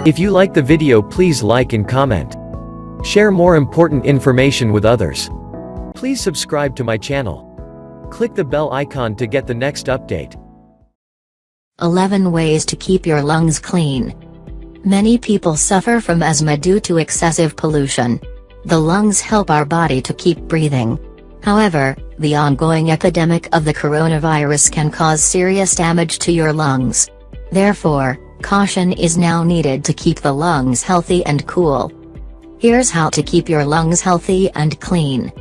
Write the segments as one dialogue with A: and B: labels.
A: If you like the video, please like and comment. Share more important information with others. Please subscribe to my channel. Click the bell icon to get the next update.
B: 11 ways to keep your lungs clean. Many people suffer from asthma due to excessive pollution. The lungs help our body to keep breathing. However, the ongoing epidemic of the coronavirus can cause serious damage to your lungs. Therefore, caution is now needed to keep the lungs healthy and cool. Here's how to keep your lungs healthy and clean.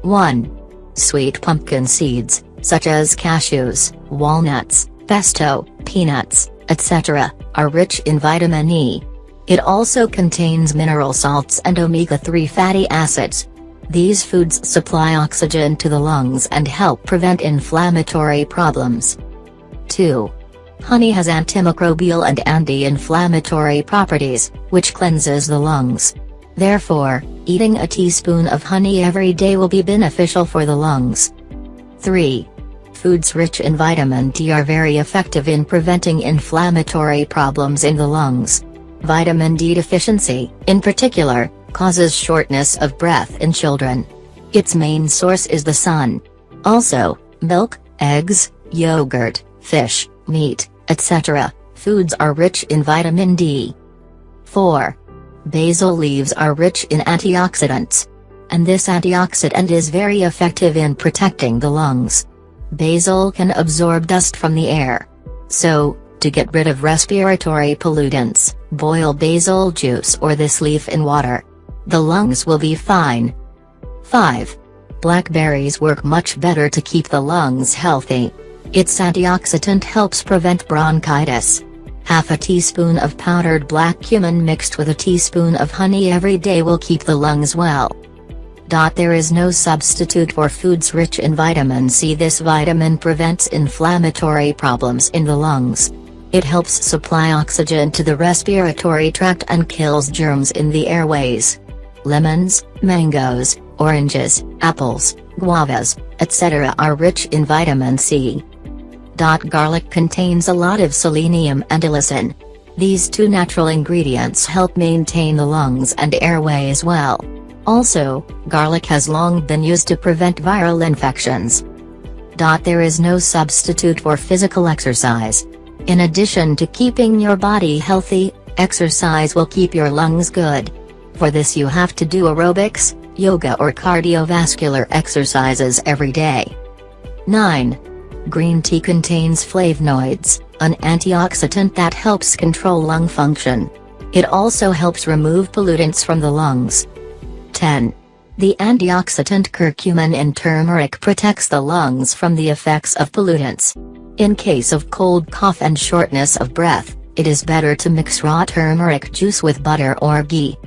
B: 1. Sweet pumpkin seeds, such as cashews, walnuts, pesto, peanuts, etc., are rich in vitamin E. It also contains mineral salts and omega-3 fatty acids. These foods supply oxygen to the lungs and help prevent inflammatory problems. 2. Honey has antimicrobial and anti-inflammatory properties, which cleanses the lungs. Therefore, eating a teaspoon of honey every day will be beneficial for the lungs. 3. Foods rich in vitamin D are very effective in preventing inflammatory problems in the lungs. Vitamin D deficiency, in particular, causes shortness of breath in children. Its main source is the sun. Also, milk, eggs, yogurt, fish, meat, etc., foods are rich in vitamin D. 4. Basil leaves are rich in antioxidants. And this antioxidant is very effective in protecting the lungs. Basil can absorb dust from the air. So, to get rid of respiratory pollutants, boil basil juice or this leaf in water. The lungs will be fine. 5. Blackberries work much better to keep the lungs healthy. Its antioxidant helps prevent bronchitis. Half a teaspoon of powdered black cumin mixed with a teaspoon of honey every day will keep the lungs well. There is no substitute for foods rich in vitamin C. This vitamin prevents inflammatory problems in the lungs. It helps supply oxygen to the respiratory tract and kills germs in the airways. Lemons, mangoes, oranges, apples, guavas, etc. are rich in vitamin C. Garlic contains a lot of selenium and allicin. These two natural ingredients help maintain the lungs and airways well. Also, garlic has long been used to prevent viral infections. There is no substitute for physical exercise. In addition to keeping your body healthy, exercise will keep your lungs good. For this you have to do aerobics, yoga or cardiovascular exercises every day. 9. Green tea contains flavonoids, an antioxidant that helps control lung function. It also helps remove pollutants from the lungs. 10. The antioxidant curcumin in turmeric protects the lungs from the effects of pollutants. In case of cold cough and shortness of breath, it is better to mix raw turmeric juice with butter or ghee.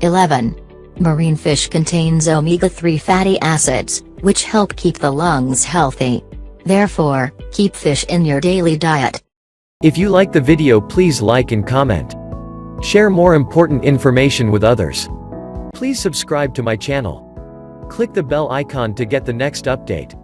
B: 11. Marine fish contains omega-3 fatty acids, which help keep the lungs healthy. Therefore, keep fish in your daily diet.
A: If you like the video, please like and comment. Share more important information with others. Please subscribe to my channel. Click the bell icon to get the next update.